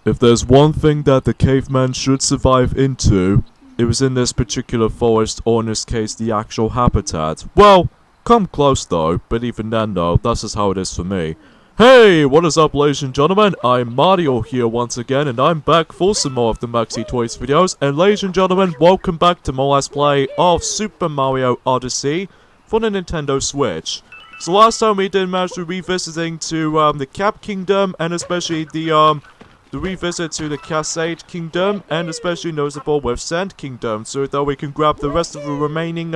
If there's one thing that the caveman should survive into, it was in this particular forest, or in this case, the actual habitat. Well, come close though, but even then though, that's just how it is for me. Hey, what is up ladies and gentlemen, I'm Mario here once again, and I'm back for some more of the Maxi Toys videos, and ladies and gentlemen, welcome back to more Let's Play of Super Mario Odyssey for the Nintendo Switch. So last time we did manage to revisiting to the Cap Kingdom, and especially the revisit to the Cascade Kingdom, and especially notable with Sand Kingdom, so that we can grab the rest of the remaining,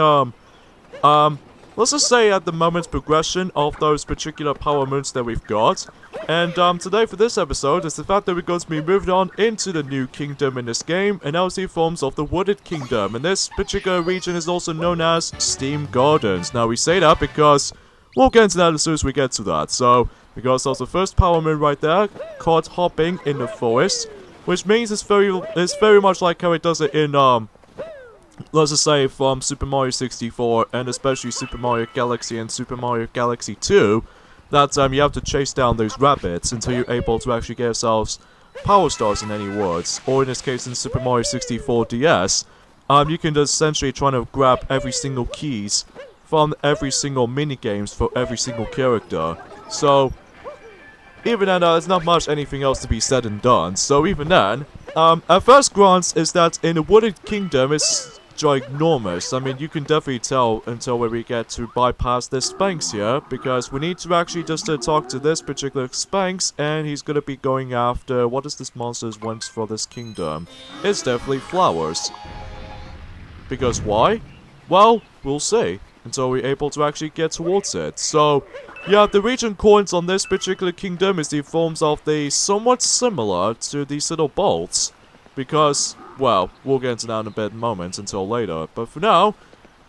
let's just say at the moment's progression of those particular power moons that we've got. And, today for this episode is the fact that we're going to be moving on into the new kingdom in this game, and that was the forms of the Wooded Kingdom, and this particular region is also known as Steam Gardens. Now we say that because we'll get into that as soon as we get to that, so because that's the first power moon right there, caught hopping in the forest, which means it's very much like how it does it in, let's just say from Super Mario 64, and especially Super Mario Galaxy and Super Mario Galaxy 2, that you have to chase down those rabbits until you're able to actually get yourselves power stars in any words, or in this case in Super Mario 64 DS, you can just essentially try to grab every single keys from every single minigames for every single character. So even then, there's not much anything else to be said and done. So even then, at first glance, is that in the Wooded Kingdom, it's ginormous. I mean, you can definitely tell until where we get to bypass this Sphinx here, because we need to actually just talk to this particular Sphinx, and he's gonna be going after, what is this monster's wants for this kingdom? It's definitely flowers. Because why? Well, we'll see, until we're able to actually get towards it. So yeah, the region coins on this particular kingdom is the forms of the somewhat similar to these little bolts, because, well, we'll get into that in a bit moment until later. But for now,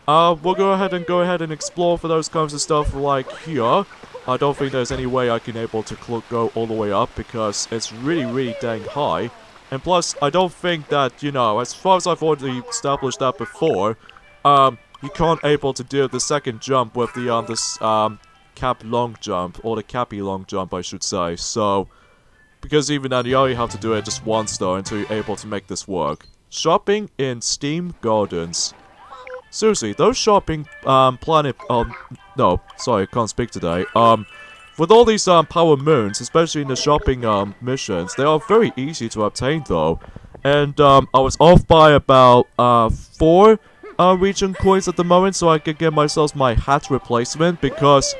we'll go ahead and explore for those kinds of stuff like here. I don't think there's any way I can able to go all the way up, because it's really dang high. And plus, I don't think that, you know, as far as I've already established that before, you can't able to do the second jump with the, cap long jump, or the cappy long jump I should say, so because even then you only have to do it just once though until you're able to make this work. Shopping in Steam Gardens. Seriously, those shopping no, sorry, I can't speak today. With all these power moons, especially in the shopping missions, they are very easy to obtain though. And I was off by about 4 region coins at the moment, so I could get myself my hat replacement, because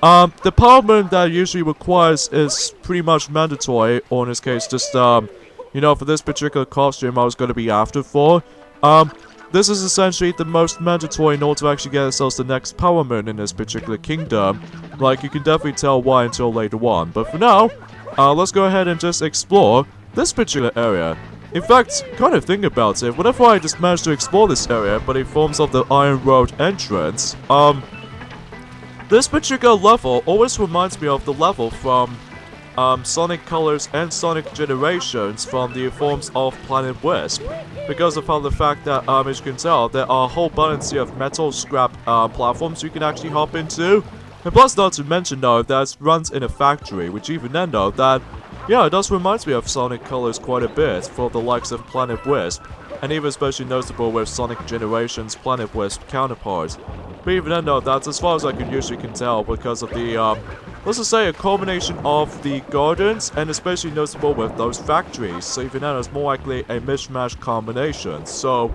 the power moon that usually requires is pretty much mandatory, or in this case, just, you know, for this particular costume I was going to be after for. This is essentially the most mandatory in order to actually get ourselves the next power moon in this particular kingdom. Like, you can definitely tell why until later on. But for now, let's go ahead and just explore this particular area. In fact, kind of think about it, whenever I just manage to explore this area, but in forms of the Iron Road entrance, this particular level always reminds me of the level from Sonic Colors and Sonic Generations from the forms of Planet Wisp, because of how the fact that, as you can tell, there are a whole bunch of metal scrap platforms you can actually hop into, and plus not to mention though, that runs in a factory, which even then though, that, yeah, it does remind me of Sonic Colors quite a bit for the likes of Planet Wisp, and even especially notable with Sonic Generations Planet Wisp counterparts. But even then though, that's as far as I can tell, because of the, let's just say a combination of the gardens, and especially noticeable with those factories, so even then it's more likely a mishmash combination. So,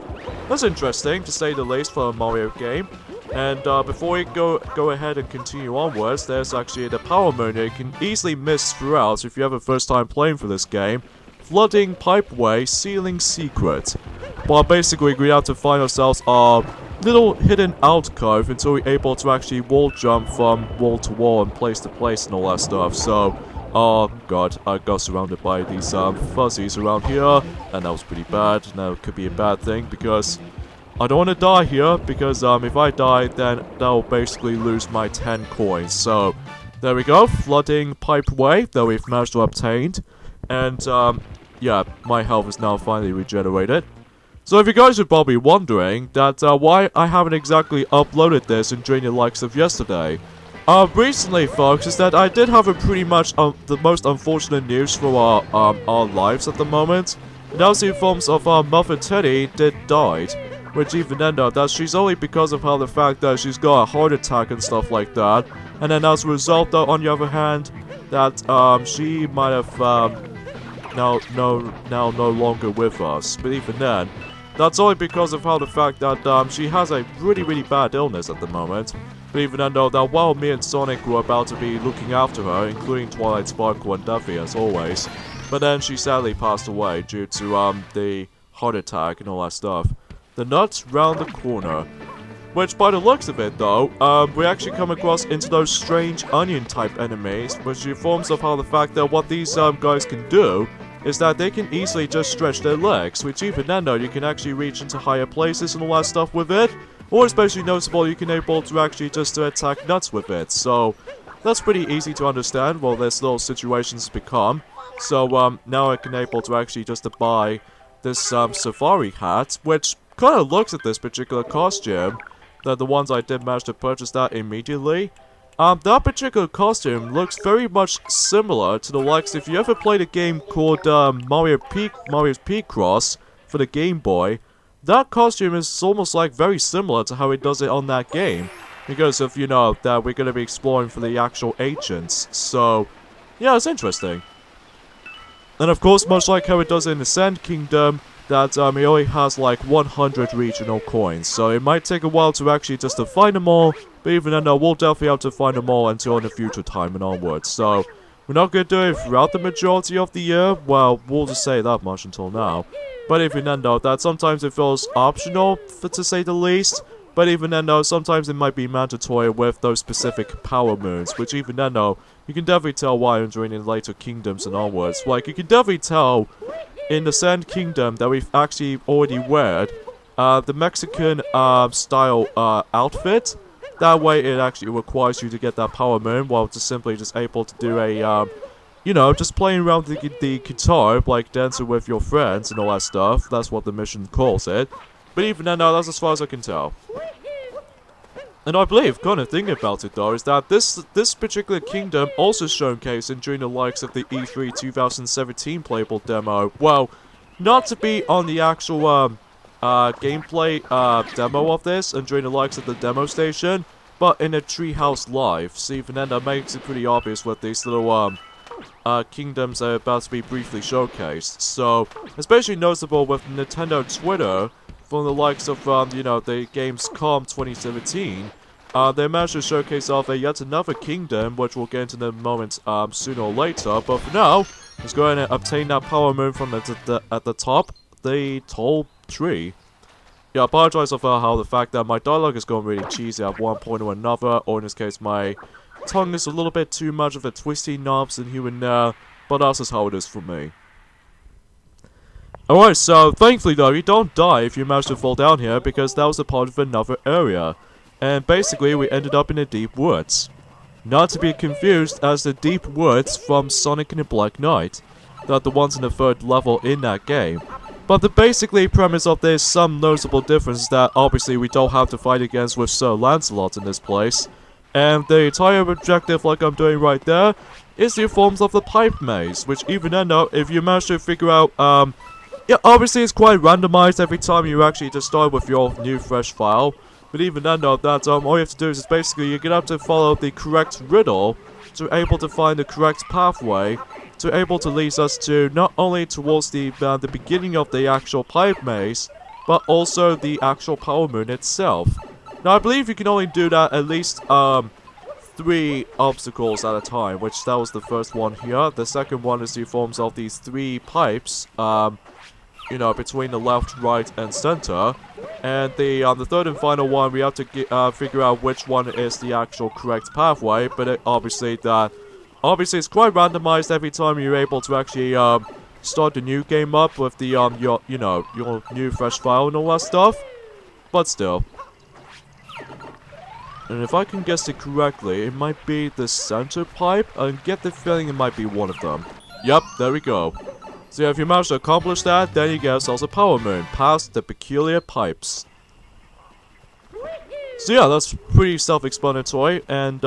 that's interesting, to say the least, for a Mario game. And before we go ahead and continue onwards, there's actually the power moon you can easily miss throughout if you have a first time playing for this game. Flooding Pipeway Ceiling Secret. Well, basically we have to find ourselves a little hidden alcove until we're able to actually wall jump from wall to wall and place to place and all that stuff. So, oh god, I got surrounded by these fuzzies around here, and that was pretty bad. Now it could be a bad thing, because I don't want to die here, because if I die, then that'll basically lose my 10 coins. So, there we go, Flooding Pipeway that we've managed to obtain. And, yeah, my health is now finally regenerated. So if you guys are probably wondering that why I haven't exactly uploaded this and during the likes of yesterday, Recently, folks, is that I did have a pretty much the most unfortunate news for our lives at the moment. And that was the informs of our mother Teddy did died, which even then though that she's only because of how the fact that she's got a heart attack and stuff like that. And then as a result, though, on the other hand, that she might have now no longer with us. But even then, that's only because of how the fact that she has a really bad illness at the moment. But even then though that while me and Sonic were about to be looking after her, including Twilight Sparkle and Duffy as always, but then she sadly passed away due to the heart attack and all that stuff. The nut's round the corner. Which by the looks of it though, we actually come across into those strange onion type enemies, which informs of how the fact that what these guys can do is that they can easily just stretch their legs, which even then though you can actually reach into higher places and all that stuff with it. Or especially noticeable, you can able to actually just attack nuts with it. So that's pretty easy to understand what this little situations become. So now I can able to actually just buy this safari hat, which kind of looks at this particular costume. That the ones I did manage to purchase that immediately. That particular costume looks very much similar to the likes if you ever played a game called Mario's Picross for the Game Boy. That costume is almost like very similar to how it does it on that game. Because of, you know, that we're going to be exploring for the actual agents. So, yeah, it's interesting. And of course, much like how it does in the Sand Kingdom, that it only has like 100 regional coins. So it might take a while to actually just to find them all. But even then, we'll definitely have to find them all until in the future time and onwards. So, we're not going to do it throughout the majority of the year. Well, we'll just say that much until now. But even then though, that sometimes it feels optional, to say the least. But even then though, sometimes it might be mandatory with those specific power moons. Which even then though, you can definitely tell why I'm joining later kingdoms and onwards. Like, you can definitely tell in the Sand Kingdom that we've actually already wear the Mexican style outfit. That way it actually requires you to get that power moon while just simply just able to do a you know, just playing around the guitar, like dancing with your friends and all that stuff. That's what the mission calls it. But even then, no, that's as far as I can tell. And I believe, kind of thinking about it though, is that this particular kingdom also showcased during the likes of the E3 2017 playable demo. Well, not to be on the actual gameplay demo of this and during the likes of the demo station, but in a Treehouse Live. So even then, that makes it pretty obvious what these little kingdoms are about to be briefly showcased. So, especially noticeable with Nintendo Twitter, from the likes of, you know, the Gamescom 2017, they managed to showcase off yet another kingdom, which we'll get into in a moment, sooner or later. But for now, let's go ahead and obtain that power moon from at the top, the tall tree. Yeah, I apologize for how the fact that my dialogue is going really cheesy at one point or another, or in this case, my tongue is a little bit too much of a twisty knobs and here and there, but that's just how it is for me. Alright, so thankfully though, you don't die if you manage to fall down here because that was a part of another area. And basically we ended up in the deep woods. Not to be confused as the deep woods from Sonic and the Black Knight. They're the ones in the third level in that game. But the basically premise of this some noticeable difference that obviously we don't have to fight against with Sir Lancelot in this place. And the entire objective, like I'm doing right there, is the forms of the pipe maze, which even then though, if you manage to figure out, yeah, obviously it's quite randomized every time you actually just start with your new fresh file. But even then though, that all you have to do is basically you're gonna have to follow the correct riddle to able to find the correct pathway to able to lead us to not only towards the beginning of the actual pipe maze, but also the actual power moon itself. Now, I believe you can only do that at least 3 obstacles at a time, which that was the first one here. The second one is the forms of these 3 pipes, you know, between the left, right, and center. And the third and final one, we have to figure out which one is the actual correct pathway. But obviously it's quite randomized every time you're able to actually start the new game up with the your new fresh file and all that stuff. But still. And if I can guess it correctly, it might be the center pipe. I get the feeling it might be one of them. Yep, there we go. So yeah, if you manage to accomplish that, then you get yourselves a power moon past the peculiar pipes. So yeah, that's pretty self-explanatory. And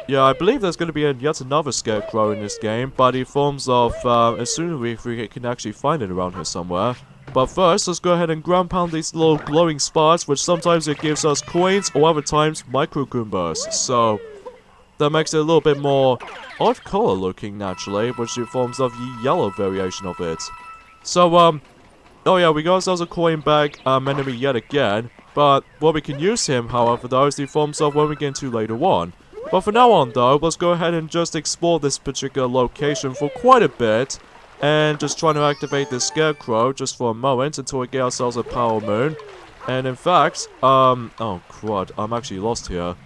yeah, I believe there's going to be yet another scarecrow in this game, but in forms of, as soon as we can actually find it around here somewhere. But first, let's go ahead and ground pound these little glowing spots, which sometimes it gives us coins, or other times, micro Goombas. So, that makes it a little bit more odd color looking, naturally, which in forms of the yellow variation of it. So, oh yeah, we got ourselves a coin bag enemy yet again, but what we can use him, however, though, is the forms of when we get into later on. But for now on, though, let's go ahead and just explore this particular location for quite a bit, and just trying to activate this scarecrow just for a moment until we get ourselves a power moon. And in fact, oh crud, I'm actually lost here.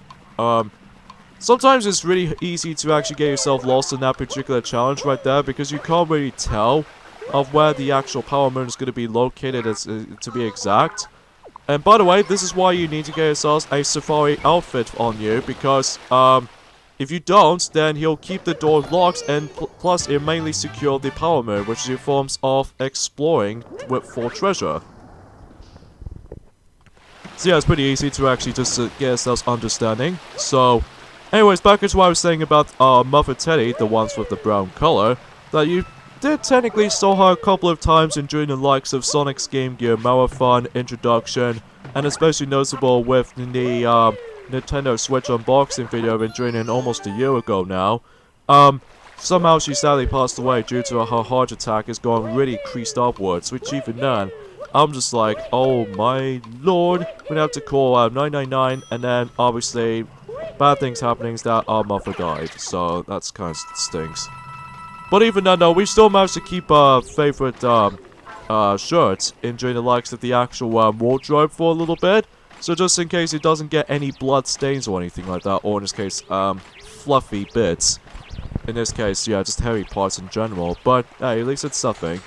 Sometimes it's really easy to actually get yourself lost in that particular challenge right there, because you can't really tell of where the actual power moon is going to be located, to be exact. And by the way, this is why you need to get yourselves a safari outfit on you, because if you don't, then he'll keep the door locked, and plus it mainly secure the power moon, which is in forms of exploring for treasure. So yeah, it's pretty easy to actually just get yourselves understanding. So, anyways, back into what I was saying about Mother Teddy, the ones with the brown color, that you did technically saw her a couple of times during the likes of Sonic's Game Gear Marathon introduction, and especially noticeable with the Nintendo Switch unboxing video I've been doing almost a year ago now. Somehow she sadly passed away due to her heart attack is going really creased upwards, which even then, I'm just like, oh my lord, we're gonna have to call 999, and then obviously bad things happening is that our mother died, so that's kind of stinks. But even then, though, we still managed to keep our favorite shirt during the likes of the actual wardrobe for a little bit. So just in case it doesn't get any blood stains or anything like that, or in this case, fluffy bits. In this case, yeah, just hairy parts in general. But hey, at least it's something.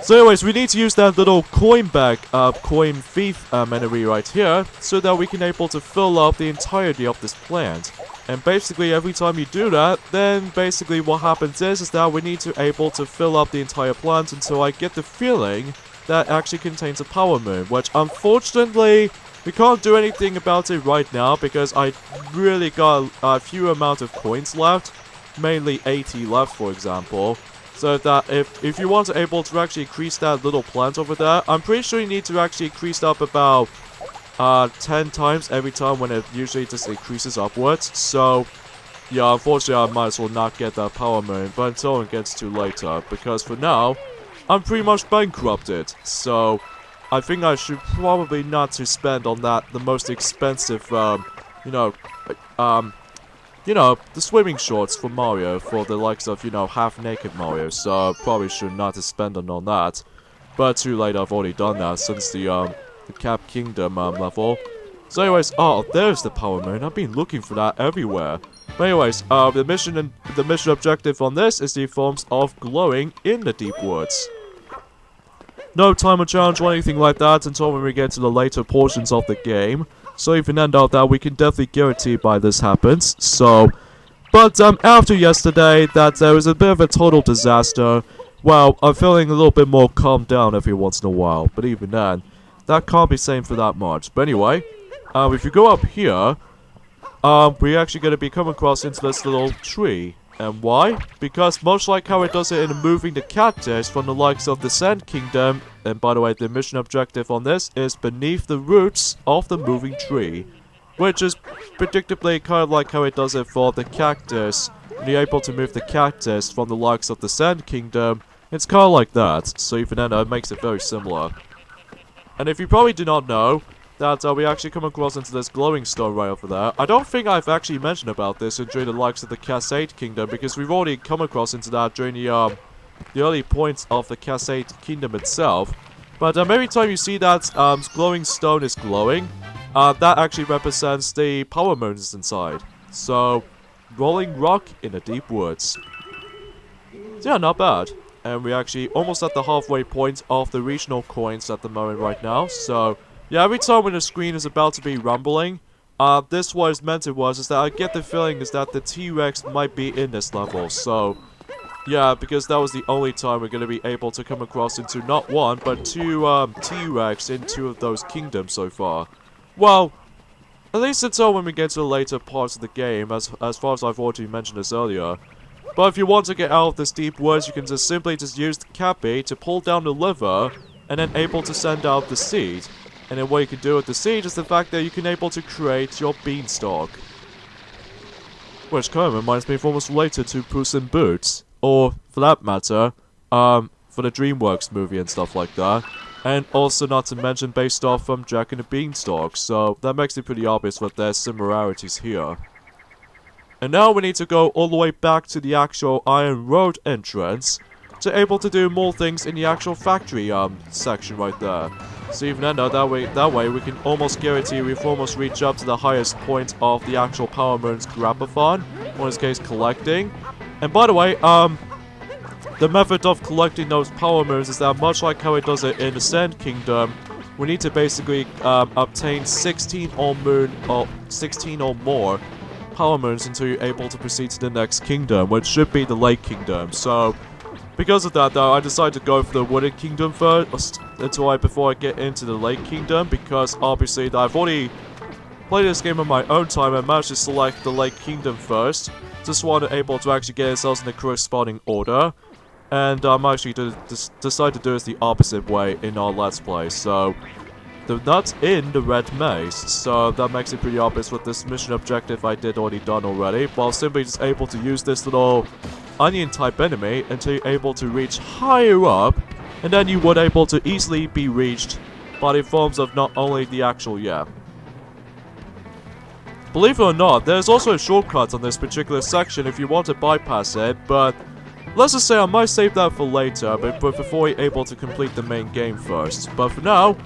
So anyways, we need to use that little coin bag, coin thief enemy right here, so that we can able to fill up the entirety of this plant. And basically, every time you do that, then basically what happens is that we need to able to fill up the entire plant until I get the feeling that actually contains a power moon, which unfortunately, we can't do anything about it right now because I really got a few amount of coins left, mainly 80 left for example. So that if you want to able to actually increase that little plant over there, I'm pretty sure you need to actually increase up about 10 times every time when it usually just increases upwards. So, yeah, unfortunately I might as well not get that power moon, but until it gets too later, because for now, I'm pretty much bankrupted. So, I think I should probably not to spend on that, the most expensive, the swimming shorts for Mario, for the likes of, half-naked Mario, so probably should not to spend on that. But too late, I've already done that since the Cap Kingdom level. So anyways, oh, there's the power moon. I've been looking for that everywhere. But anyways, the mission objective on this is the forms of glowing in the deep woods. No timer challenge or anything like that until when we get to the later portions of the game. So even then though, that we can definitely guarantee by this happens. So, but after yesterday, that there was a bit of a total disaster. Well, I'm feeling a little bit more calmed down every once in a while. But even then, that can't be saying for that much. But anyway, if you go up here, we're actually going to be coming across into this little tree. And why? Because much like how it does it in moving the cactus from the likes of the Sand Kingdom, and by the way, the mission objective on this is beneath the roots of the moving tree. Which is predictably kind of like how it does it for the cactus. When you're able to move the cactus from the likes of the Sand Kingdom, it's kind of like that. So even then, it makes it very similar. And if you probably do not know, that we actually come across into this glowing stone right over there. I don't think I've actually mentioned about this during the likes of the Cassate Kingdom, because we've already come across into that during the early points of the Cassate Kingdom itself. But every time you see that glowing stone is glowing, that actually represents the power moons inside. So, rolling rock in the deep woods. So yeah, not bad. And we're actually almost at the halfway point of the regional coins at the moment right now. So, yeah, every time when the screen is about to be rumbling, this what is meant it was, is that I get the feeling is that the T-Rex might be in this level. So, yeah, because that was the only time we're going to be able to come across into not one, but two T-Rex in two of those kingdoms so far. Well, At least until when we get to the later parts of the game, as far as I've already mentioned this earlier. But if you want to get out of this deep woods, you can just simply use the cappy to pull down the lever, and then able to send out the seed. And then what you can do with the seed is the fact that you can able to create your beanstalk. Which kind of reminds me of almost related to Puss in Boots. Or, for that matter, for the DreamWorks movie and stuff like that. And also not to mention based off from Jack and the Beanstalk, so that makes it pretty obvious that there's similarities here. And now we need to go all the way back to the actual Iron Road entrance to able to do more things in the actual factory section right there. So even then, that way we can almost guarantee we've almost reached up to the highest point of the actual Power Moon's Grab-a-thon, or in this case collecting. And by the way, the method of collecting those Power Moons is that much like how it does it in the Sand Kingdom, we need to basically obtain 16 or more Power Moons until you're able to proceed to the next kingdom, which should be the Lake Kingdom. So, because of that though, I decided to go for the Wooded Kingdom first, before I get into the Lake Kingdom, because obviously I've already played this game on my own time and managed to select the Lake Kingdom first. Just wanted able to actually get ourselves in the corresponding order. And I'm actually decide to do it the opposite way in our Let's Play. So, the nut's in the red maze. So that makes it pretty obvious with this mission objective I did done already. But I'm simply just able to use this little onion type enemy until you're able to reach higher up. And then you would able to easily be reached by the forms of not only the actual, Believe it or not, there's also a shortcut on this particular section if you want to bypass it, but let's just say I might save that for later, but before you're able to complete the main game first. But for now,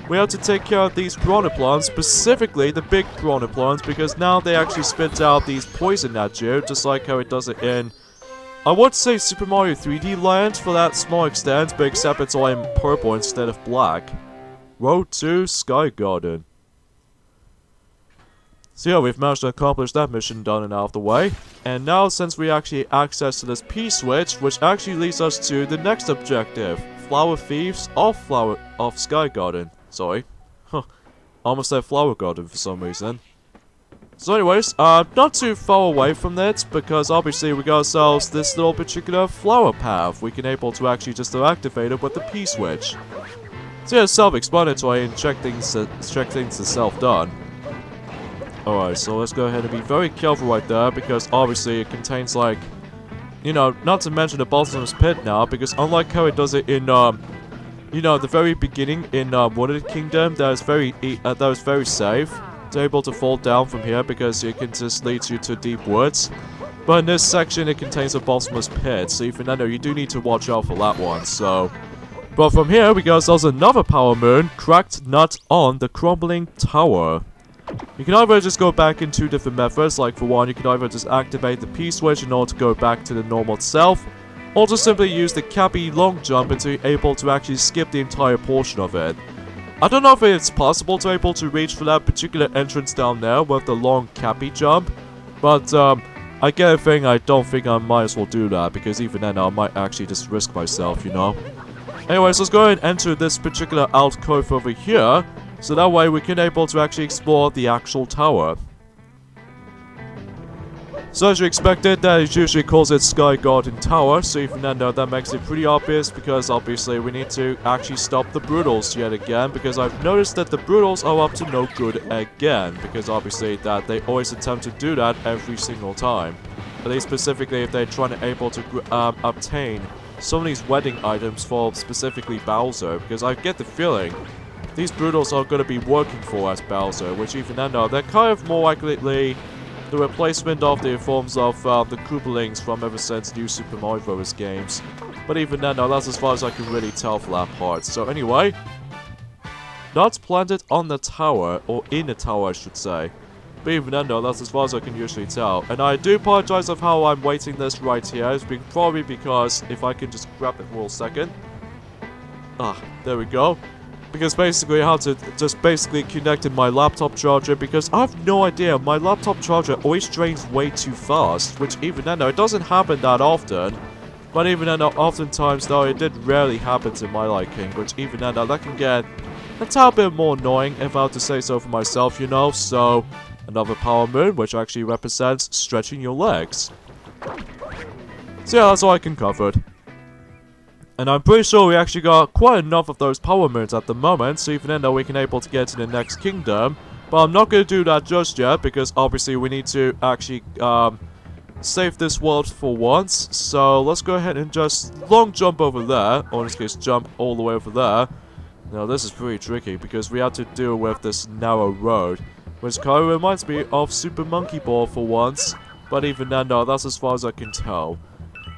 we have to take care of these piranha plants, specifically the big piranha plants, because now they actually spit out these poison at you, just like how it does it in, I would say Super Mario 3D Land for that small extent, but except it's all in purple instead of black. Road to Sky Garden. So yeah, we've managed to accomplish that mission done and out of the way. And now since we actually access to this P-switch, which actually leads us to the next objective. Flower Thieves of Sky Garden. Sorry. Almost said Flower Garden for some reason. So anyways, not too far away from that, because obviously we got ourselves this little particular flower path. We can able to actually just activate it with the P-switch. So yeah, self-explanatory and check things are self-done. Alright, so let's go ahead and be very careful right there, because obviously it contains, like, you know, not to mention the bottomless pit now, because unlike how it does it in, you know, the very beginning in, Wooded Kingdom, that is very safe to able to fall down from here, because it can just lead you to deep woods. But in this section, it contains a bottomless pit, so even then, you do need to watch out for that one, so. But from here, we got ourselves another Power Moon, cracked nut on the crumbling tower. You can either just go back in two different methods, like for one, you can either just activate the P-switch in order to go back to the normal itself, or just simply use the cappy long jump until you're able to actually skip the entire portion of it. I don't know if it's possible to able to reach for that particular entrance down there with the long cappy jump, but I get a thing, I don't think I might as well do that, because even then I might actually just risk myself, you know. Anyways, let's go ahead and enter this particular alcove over here. So that way we can able to actually explore the actual tower. So as you expected, that is usually calls it Sky Garden Tower, so even then that makes it pretty obvious, because obviously we need to actually stop the Brutals yet again, because I've noticed that the Brutals are up to no good again, because obviously that they always attempt to do that every single time. At least specifically if they're trying to able to obtain some of these wedding items for specifically Bowser, because I get the feeling these Brutals are going to be working for us Bowser, which even then they're kind of more likely the replacement of the forms of the Koopalings from ever since New Super Mario Bros. Games. But even then that's as far as I can really tell for that part. So anyway, nuts planted on the tower, or in the tower I should say. But even then that's as far as I can usually tell. And I do apologize of how I'm waiting this right here. It's probably because if I can just grab it for a second. There we go. Because basically I had to just basically connect in my laptop charger, because I have no idea, my laptop charger always drains way too fast, which even then it doesn't happen that often, but even then oftentimes though it did rarely happen to my liking, which even then that can get a tad bit more annoying if I were to say so for myself, you know. So, another power moon, which actually represents stretching your legs. So yeah, that's all I can cover. And I'm pretty sure we actually got quite enough of those power moons at the moment, so even then we can able to get to the next kingdom. But I'm not going to do that just yet, because obviously we need to actually save this world for once. So let's go ahead and just long jump over there, or in this case jump all the way over there. Now this is pretty tricky, because we have to deal with this narrow road, which kind of reminds me of Super Monkey Ball for once. But even then, no, that's as far as I can tell.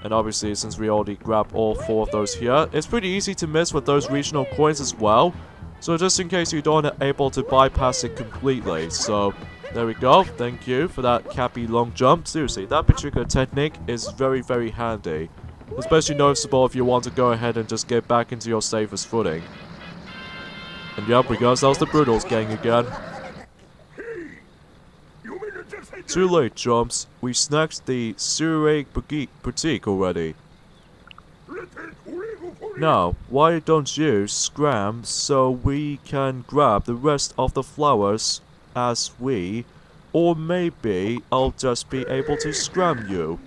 And obviously, since we already grabbed all 4 of those here, it's pretty easy to miss with those regional coins as well. So just in case you don't able to bypass it completely. So, there we go. Thank you for that Cappy long jump. Seriously, that particular technique is very, very handy. Especially noticeable if you want to go ahead and just get back into your safest footing. And yep, we got ourselves the Brutals gang again. Too late, chumps. We snatched the Surrey boutique already. Now, why don't you scram so we can grab the rest of the flowers as we, or maybe I'll just be able to scram you.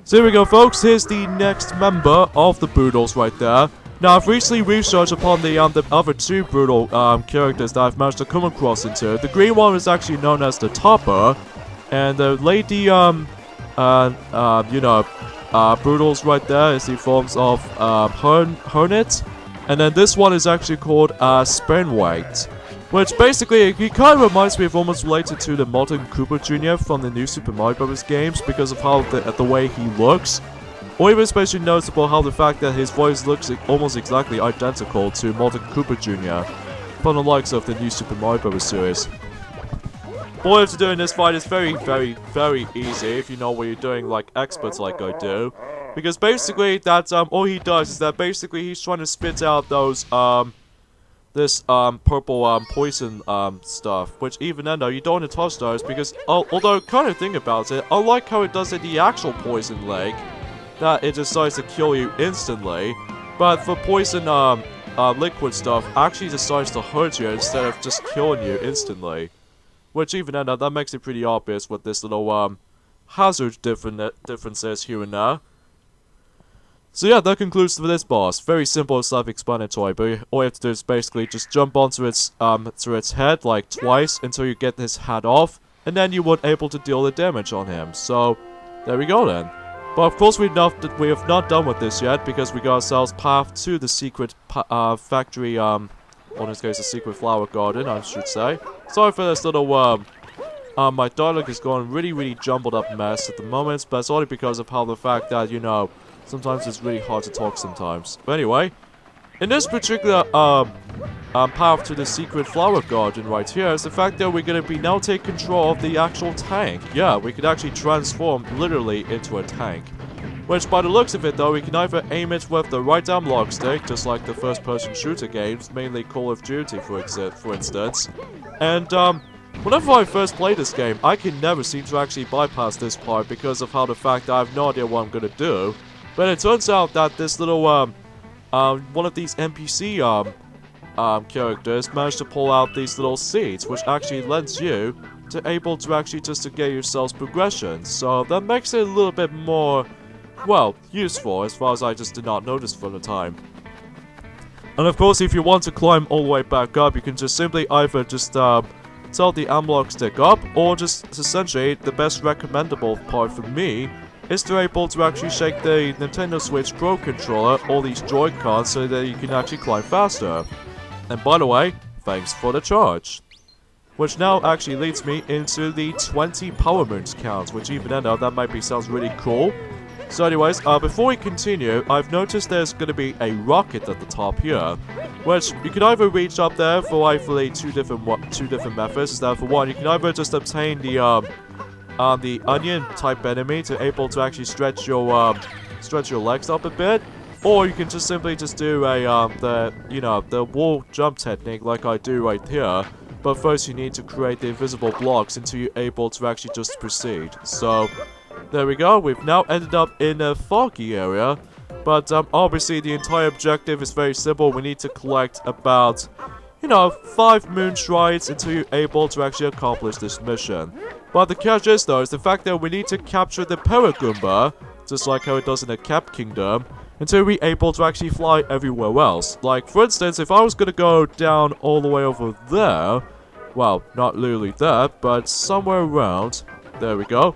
So here we go, folks. Here's the next member of the Brutals right there. Now, I've recently researched upon the other 2 brutal characters that I've managed to come across into. The green one is actually known as the Topper, and the lady, Brutals right there is the forms of Hornet, and then this one is actually called Spenweight, which basically he kind of reminds me of almost related to the modern Cooper Jr. from the new Super Mario Bros. Games because of how the way he looks. Or even especially noticeable how the fact that his voice looks almost exactly identical to modern Cooper Jr. from the likes of the new Super Mario Bros. Series. All you have to do in this fight is very, very, very easy if you know what you're doing like experts like I do. Because basically that's all he does is that basically he's trying to spit out those this purple poison stuff, which even then though you don't want to touch those because although kind of think about it, I like how it does it the actual poison leg. That it decides to kill you instantly, but for poison liquid stuff actually decides to hurt you instead of just killing you instantly. Which even then that makes it pretty obvious with this little hazard differences here and there. So yeah, that concludes for this boss. Very simple and self-explanatory, but all you have to do is basically just jump onto its head like twice until you get his head off, and then you won't able to deal the damage on him. So there we go then. But of course we have not done with this yet because we got ourselves path to the secret factory, or in this case the secret flower garden, I should say. Sorry for this little my dialogue is going really jumbled up mess at the moment, but it's only because of how the fact that, you know, sometimes it's really hard to talk sometimes. But anyway, in this particular path to the secret flower garden right here is the fact that we're going to be now take control of the actual tank. Yeah, we could actually transform literally into a tank. Which by the looks of it though, we can either aim it with the right analog stick, just like the first person shooter games, mainly Call of Duty for instance. And whenever I first play this game, I can never seem to actually bypass this part because of how the fact that I have no idea what I'm going to do. But it turns out that this little one of these NPC characters managed to pull out these little seeds, which actually lends you to able to actually just to get yourselves progression. So that makes it a little bit more, well, useful as far as I just did not notice for the time. And of course, if you want to climb all the way back up, you can just simply either just tilt the analog stick up, or just essentially the best recommendable part for me is to able to actually shake the Nintendo Switch Pro controller or these Joy-Cons so that you can actually climb faster. And by the way, thanks for the charge. Which now actually leads me into the 20 Power Moons count, which even then that might sounds really cool. So anyways, before we continue, I've noticed there's going to be a rocket at the top here, which you can either reach up there for either two different methods. Is that for one, you can either just obtain the onion type enemy to able to actually stretch your legs up a bit, or you can just simply just do a the wall jump technique like I do right here. But first you need to create the invisible blocks until you're able to actually just proceed. So there we go. We've now ended up in a foggy area, but obviously the entire objective is very simple. We need to collect about you know, 5 moon shrines until you're able to actually accomplish this mission. But the catch is, though, is the fact that we need to capture the Paragoomba, just like how it does in the Cap Kingdom, until we're able to actually fly everywhere else. Like, for instance, if I was gonna go down all the way over there, well, not literally there, but somewhere around, there we go.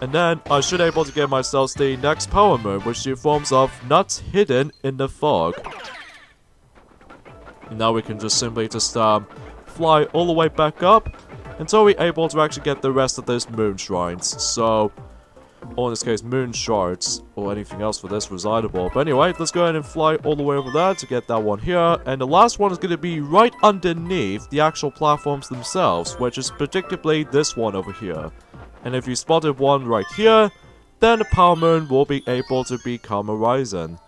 And then I should be able to get myself the next power moon, which is forms of nuts hidden in the fog. And now we can just simply fly all the way back up until we're able to actually get the rest of those moon shrines. So, or in this case, moon shards, or anything else for this recitable. But anyway, let's go ahead and fly all the way over there to get that one here. And the last one is going to be right underneath the actual platforms themselves, which is predictably this one over here. And if you spotted one right here, then the power moon will be able to become a horizon.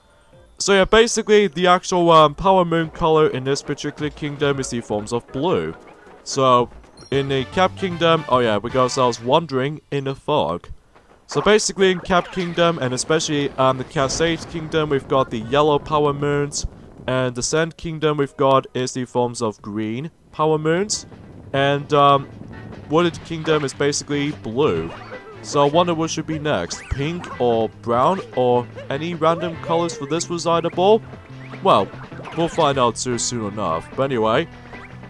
So yeah, basically the actual power moon color in this particular kingdom is the forms of blue. So in the Cap Kingdom, oh yeah, we got ourselves wandering in the fog. So basically in Cap Kingdom, and especially the Cascade Kingdom, we've got the yellow power moons. And the Sand Kingdom we've got is the forms of green power moons. And Wooded Kingdom is basically blue. So I wonder what should be next, pink or brown or any random colors for this recitable? Well, we'll find out soon enough. But anyway,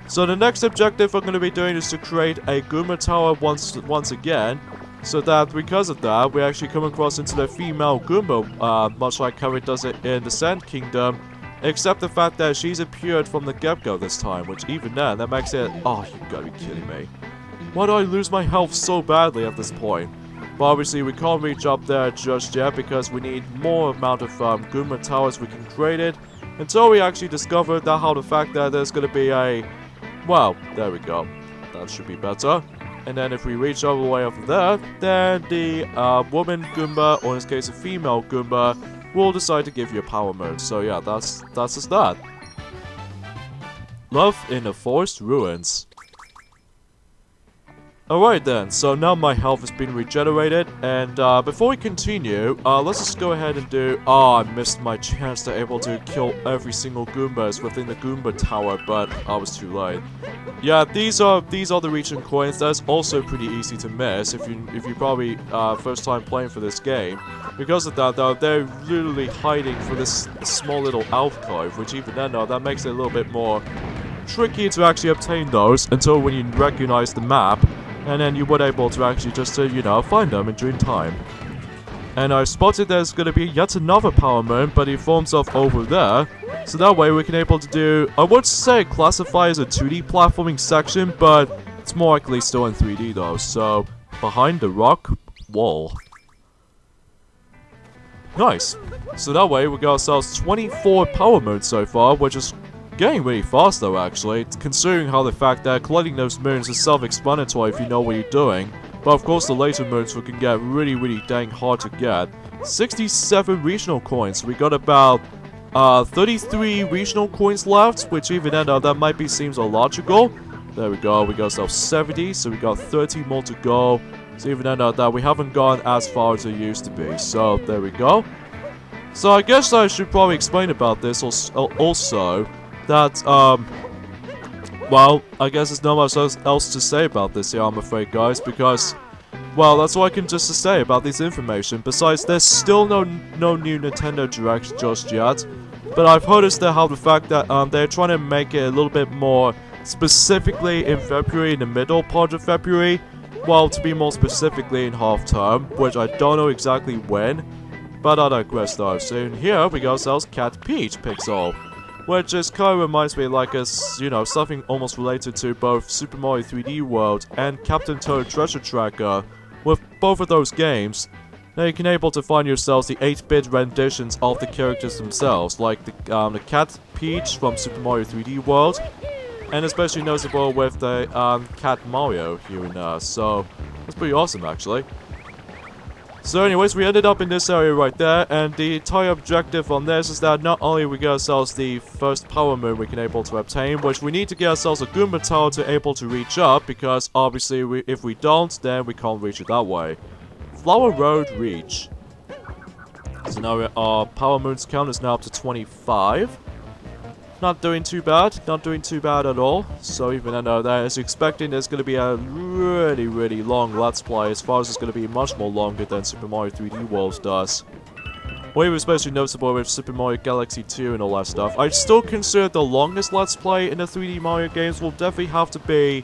so the next objective I'm going to be doing is to create a Goomba Tower once again. So that because of that, we actually come across into the female Goomba, much like how it does it in the Sand Kingdom. Except the fact that she's appeared from the get-go this time, which even then, that makes it... Oh, you gotta be kidding me. Why do I lose my health so badly at this point? But obviously we can't reach up there just yet because we need more amount of Goomba Towers we can create it. Until we actually discovered that how the fact that there's gonna be a... Well, there we go. That should be better. And then if we reach all the way over there, then the woman Goomba, or in this case a female Goomba, will decide to give you a power mode. So yeah, that's just that. Love in the Forest Ruins. Alright then, so now my health has been regenerated, and before we continue, let's just go ahead and do... Oh, I missed my chance to able to kill every single Goombas within the Goomba Tower, but I was too late. Yeah, these are the region coins. That's also pretty easy to miss if you probably first time playing for this game. Because of that, though, they're literally hiding for this small little alcove, which even then, though, that makes it a little bit more tricky to actually obtain those until when you recognize the map. And then you were able to actually just, you know, find them in due time. And I spotted there's going to be yet another power moon, but it forms of over there. So that way we can able to do, I would say classify as a 2D platforming section, but it's more likely still in 3D though. So, behind the rock wall. Nice. So that way we got ourselves 24 power moons so far, which is getting really fast though actually, considering how the fact that collecting those moons is self-explanatory if you know what you're doing. But of course the later moons can get really dang hard to get. 67 regional coins, we got about 33 regional coins left, which even then that might be seems illogical. There we go, we got ourselves 70, so we got 30 more to go. So even then that we haven't gone as far as it used to be, so there we go. So I guess I should probably explain about this also. That, well, I guess there's not much else to say about this here, I'm afraid, guys, because, well, that's all I can just say about this information. Besides, there's still no new Nintendo Direct just yet, but I've noticed that how the fact that, they're trying to make it a little bit more specifically in February, in the middle part of February, well, to be more specifically in half-term, which I don't know exactly when, but I digress though. So in here, we got ourselves Cat Peach Pixel. Which just kind of reminds me like you know, something almost related to both Super Mario 3D World and Captain Toad Treasure Tracker. With both of those games, now you can able to find yourselves the 8-bit renditions of the characters themselves, like the Cat Peach from Super Mario 3D World, and especially noticeable with the Cat Mario here and there. So that's pretty awesome actually. So anyways, we ended up in this area right there, and the entire objective on this is that not only we get ourselves the first power moon we can able to obtain, which we need to get ourselves a Goomba Tower to able to reach up, because obviously if we don't, then we can't reach it that way. Flower Road Reach. So now our power moons count is now up to 25. not doing too bad. Not doing too bad at all. So even though that is expecting there's going to be a really long Let's Play, as far as it's going to be much more longer than Super Mario 3D World does. Or even especially noticeable with Super Mario Galaxy 2 and all that stuff. I still consider the longest Let's Play in the 3D Mario games will definitely have to be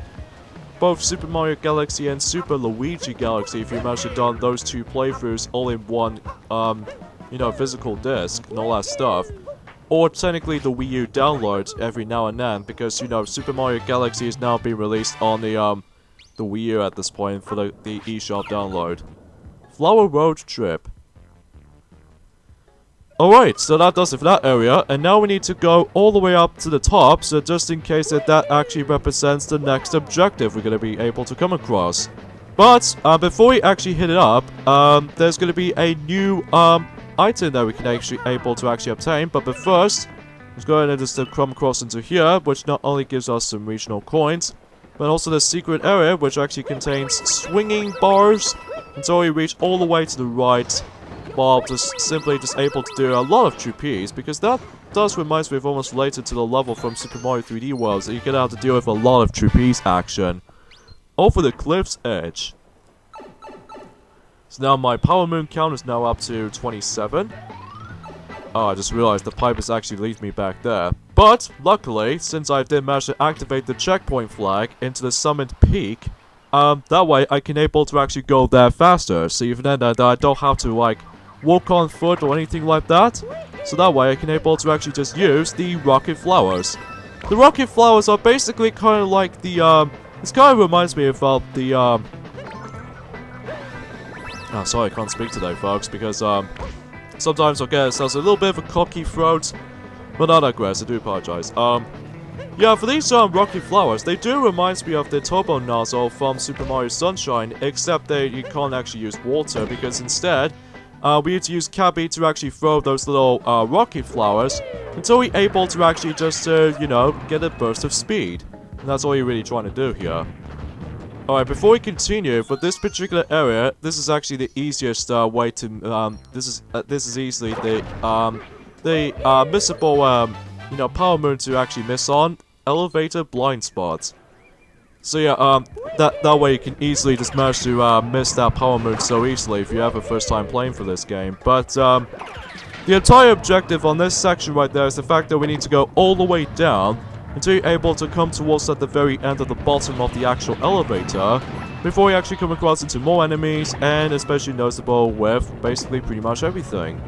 both Super Mario Galaxy and Super Luigi Galaxy, if you manage to done those two playthroughs all in one, you know, physical disc and all that stuff. Or technically the Wii U downloads every now and then, because, you know, Super Mario Galaxy is now being released on the Wii U at this point for the eShop download. Flower Road Trip. Alright, so that does it for that area, and now we need to go all the way up to the top, so just in case that actually represents the next objective we're going to be able to come across. But, before we actually hit it up, there's going to be a new, item that we can actually obtain, but first, let's go ahead and just come across into here, which not only gives us some regional coins, but also the secret area, which actually contains swinging bars, until we reach all the way to the right, while simply able to do a lot of trapeze, because that does remind me of almost related to the level from Super Mario 3D World, so you're gonna have to deal with a lot of trapeze action over the cliff's edge. So now my Power Moon count is now up to 27. Oh, I just realized the pipe is actually leading me back there. But, luckily, since I did manage to activate the checkpoint flag into the summoned peak, that way I can able to actually go there faster, so even then I don't have to, like, walk on foot or anything like that. So that way I can able to actually just use the rocket flowers. The rocket flowers are basically kind of like the, this kind of reminds me of, the, oh, sorry, I can't speak today, folks, because, sometimes I guess there's a little bit of a cocky throat, but not aggressive, I do apologize. Yeah, for these, rocket flowers, they do remind me of the turbo nozzle from Super Mario Sunshine, except that you can't actually use water, because instead, we need to use Cappy to actually throw those little, rocket flowers, until we're able to actually just, you know, get a burst of speed. And that's all you're really trying to do here. Alright, before we continue, for this particular area, this is actually the easiest, way to, this is easily the missable, you know, Power Moon to actually miss on. Elevator blind spots. So yeah, that way you can easily just manage to, miss that Power Moon so easily if you have a first time playing for this game. But, the entire objective on this section right there is the fact that we need to go all the way down until you're able to come towards at the very end of the bottom of the actual elevator, before we actually come across into more enemies, and especially noticeable with basically pretty much everything.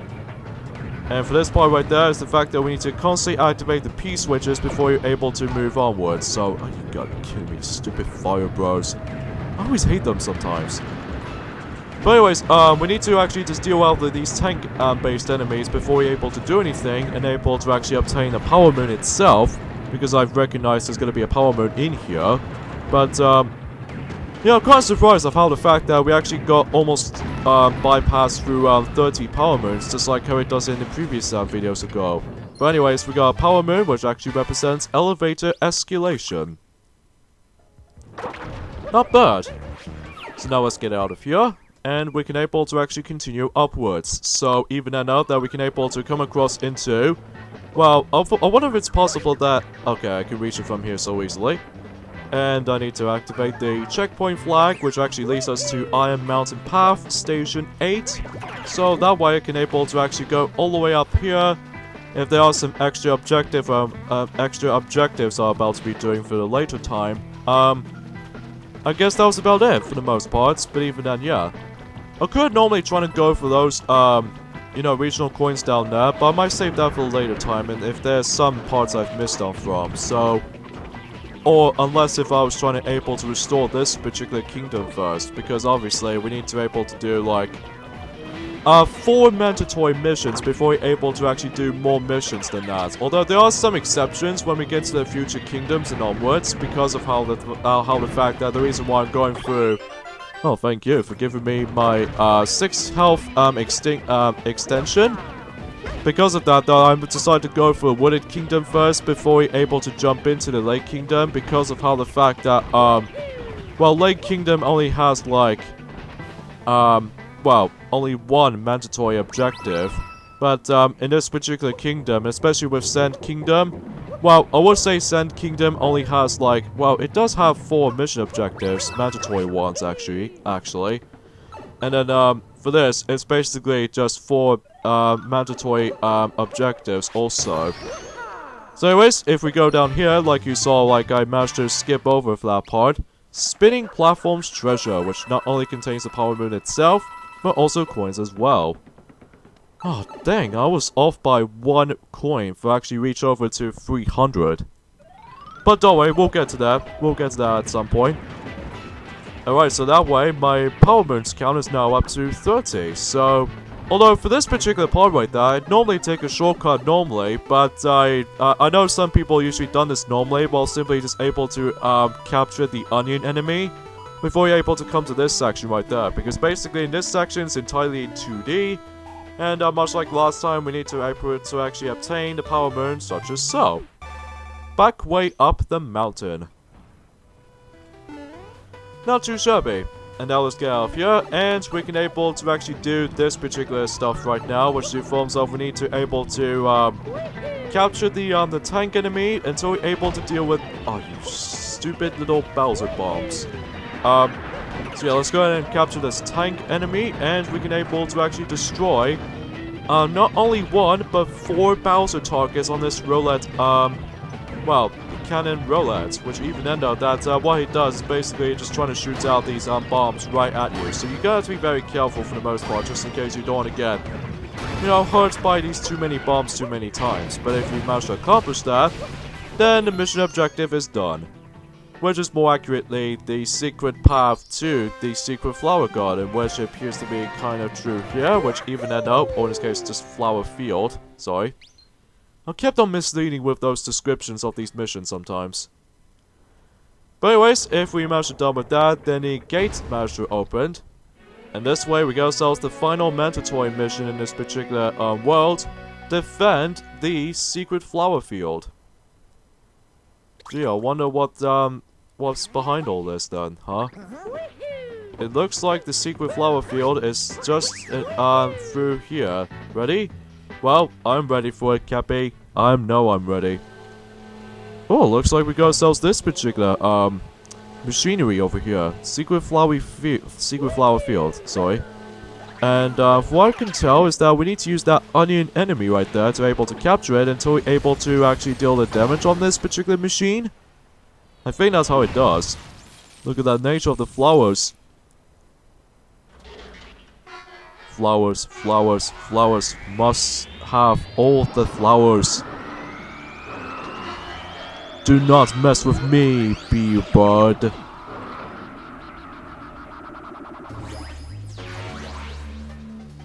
And for this part right there is the fact that we need to constantly activate the P switches before you're able to move onwards. So, oh, you gotta be kidding me, stupid fire bros. I always hate them sometimes. But anyways, we need to actually just deal with these tank-based enemies before we're able to do anything, and able to actually obtain the Power Moon itself, because I've recognized there's gonna be a Power Moon in here. But, yeah, I'm quite surprised of how the fact that we actually got almost bypassed through 30 Power Moons, just like how it does in the previous videos ago. But anyways, we got a Power Moon, which actually represents elevator escalation. Not bad. So now let's get out of here, and we can able to actually continue upwards. So even now that we can able to come across into, well, I wonder if it's possible that, okay, I can reach it from here so easily. And I need to activate the checkpoint flag, which actually leads us to Iron Mountain Path, Station 8. So that way I can able to actually go all the way up here. If there are some extra objectives I'm about to be doing for the later time, I guess that was about it for the most parts, but even then, yeah. I could normally try to go for those, you know, regional coins down there, but I might save that for a later time, and if there's some parts I've missed on from, so... Or unless if I was trying to able to restore this particular kingdom first, because obviously we need to able to do like 4 mandatory missions before we're able to actually do more missions than that. Although there are some exceptions when we get to the future kingdoms and onwards, because of how the fact that the reason why I'm going through. Oh, thank you for giving me my 6 health extension. Because of that, though, I decided to go for a Wooded Kingdom first before we're able to jump into the Lake Kingdom, because of how the fact that, well, Lake Kingdom only has, like, well, only one mandatory objective. But, in this particular kingdom, especially with Sand Kingdom, Well, I would say Sand Kingdom only has like, well, it does have 4 mission objectives, mandatory ones actually. And then for this, it's basically just 4 mandatory objectives also. So anyways, if we go down here, like you saw, like I managed to skip over for that part. Spinning Platforms Treasure, which not only contains the Power Moon itself, but also coins as well. Oh, dang, I was off by 1 coin for actually reach over to 300. But don't worry, we'll get to that. We'll get to that at some point. Alright, so that way, my Power Moons count is now up to 30. So, although for this particular part right there, I'd normally take a shortcut normally, but I know some people usually done this normally while simply just able to capture the onion enemy before you're able to come to this section right there. Because basically in this section, it's entirely in 2D. And much like last time, we need to actually obtain the Power Moon, such as so. Back way up the mountain. Not too shabby. And now let's get out of here, and we can able to actually do this particular stuff right now, which informs of we need to able to capture the tank enemy until we're able to deal with, oh, you stupid little Bowser bombs. So yeah, let's go ahead and capture this tank enemy, and we can able to actually destroy not only 1, but 4 Bowser targets on this roulette, well, cannon roulette, which even then though that what he does is basically just trying to shoot out these bombs right at you. So you gotta be very careful for the most part, just in case you don't want to get, you know, hurt by these too many bombs too many times. But if you manage to accomplish that, then the mission objective is done. Which is more accurately the secret path to the secret flower garden, which appears to be kind of true here, which even end up, or in this case just flower field, sorry. I kept on misleading with those descriptions of these missions sometimes. But anyways, if we manage to done with that, then the gate managed to open. And this way we get ourselves the final mandatory mission in this particular world. Defend the secret flower field. Gee, I wonder what's behind all this then, huh? It looks like the secret flower field is just through here. Ready? Well, I'm ready for it, Cappy. I know I'm ready. Oh, looks like we got ourselves this particular machinery over here. Secret flower field, sorry. And from what I can tell is that we need to use that onion enemy right there to be able to capture it until we're able to actually deal the damage on this particular machine. I think that's how it does. Look at that nature of the flowers. Flowers, flowers, flowers. Must have all the flowers. Do not mess with me, bee bud.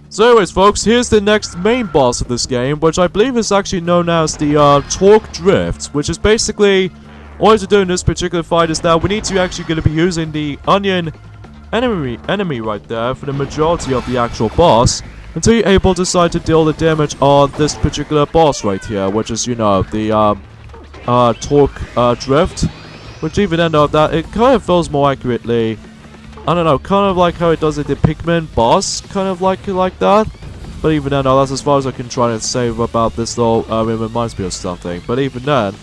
So anyways folks, here's the next main boss of this game, which I believe is actually known as the Torque Drift, which is basically, all you have to do in this particular fight is that we need to actually going to be using the onion enemy right there for the majority of the actual boss, until you're able to decide to deal the damage on this particular boss right here, which is, you know, the Torque Drift, which even then though that, it kind of feels more accurately, I don't know, kind of like how it does it the Pikmin boss, kind of like that. But even then, that's as far as I can try to say about this though, it reminds me of something. But even then,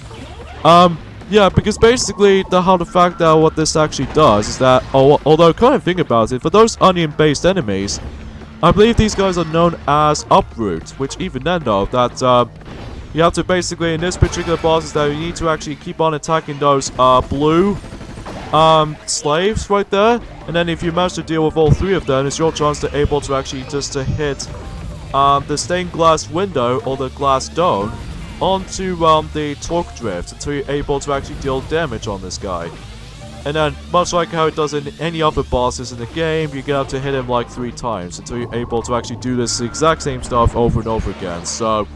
yeah, because basically, the fact that what this actually does is that, although kind of think about it, for those onion-based enemies, I believe these guys are known as Uproot, which even then though, that, you have to basically, in this particular boss, is that you need to actually keep on attacking those, blue, slaves right there, and then if you manage to deal with all 3 of them, it's your chance to able to actually just to hit the stained glass window or the glass dome onto the Torque Drift until you're able to actually deal damage on this guy. And then, much like how it does in any other bosses in the game, you're gonna have to hit him like 3 times until you're able to actually do this exact same stuff over and over again. So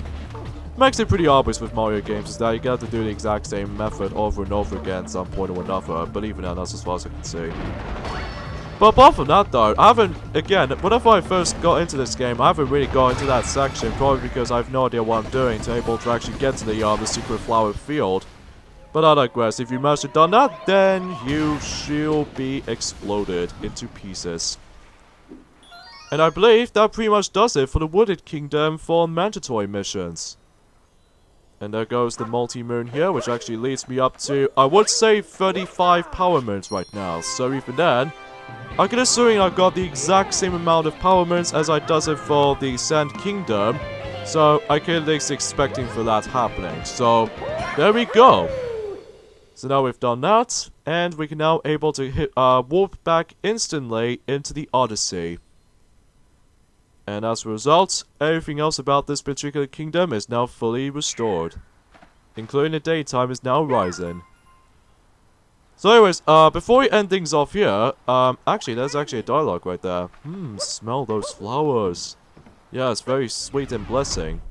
makes it pretty obvious with Mario games is that you have to do the exact same method over and over again at some point or another, but even now that's as far as I can see. But apart from that though, I haven't, again, whenever I first got into this game, I haven't really got into that section, probably because I have no idea what I'm doing to able to actually get to the secret flower field. But I digress, if you manage to done that, then you shall be exploded into pieces. And I believe that pretty much does it for the Wooded Kingdom for mandatory missions. And there goes the multi-moon here, which actually leads me up to, I would say, 35 power moons right now. So even then, I can assume I've got the exact same amount of power moons as I does it for the Sand Kingdom. So I can at least expecting for that happening. So there we go. So now we've done that, and we can now able to hit warp back instantly into the Odyssey. And as a result, everything else about this particular kingdom is now fully restored. Including the daytime is now rising. So anyways, before we end things off here, actually there's actually a dialogue right there. Smell those flowers. Yeah, it's very sweet and blessing.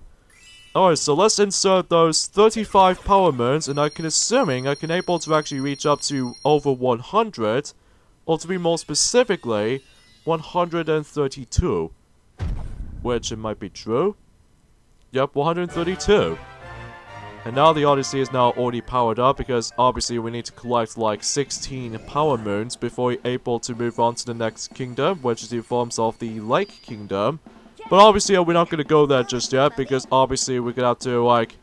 Alright, so let's insert those 35 power moons, and I can assuming I can able to actually reach up to over 100, or to be more specifically, 132. Which it might be true. Yep, 132. And now the Odyssey is now already powered up, because obviously we need to collect like 16 power moons before we're able to move on to the next kingdom, which is the forms of the Lake Kingdom. But obviously we're not going to go there just yet, because obviously we're going to have to like,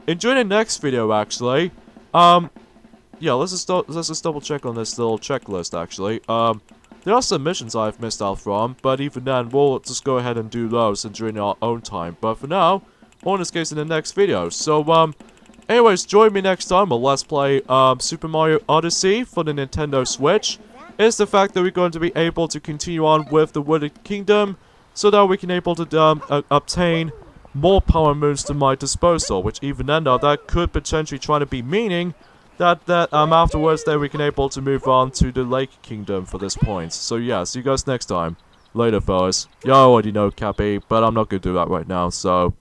enjoy the next video actually. Yeah, let's just double check on this little checklist actually. There are some missions I've missed out from, but even then, we'll just go ahead and do those during our own time. But for now, more in this case in the next video. So, anyways, join me next time on Let's Play, Super Mario Odyssey for the Nintendo Switch. Is the fact that we're going to be able to continue on with the Wooded Kingdom, so that we can able to, obtain more power moons to my disposal, which even then, though, that could potentially try to be meaning that afterwards then we can able to move on to the Lake Kingdom for this point. So yeah, see you guys next time. Later, fellas. You already know Cappy, but I'm not gonna do that right now, so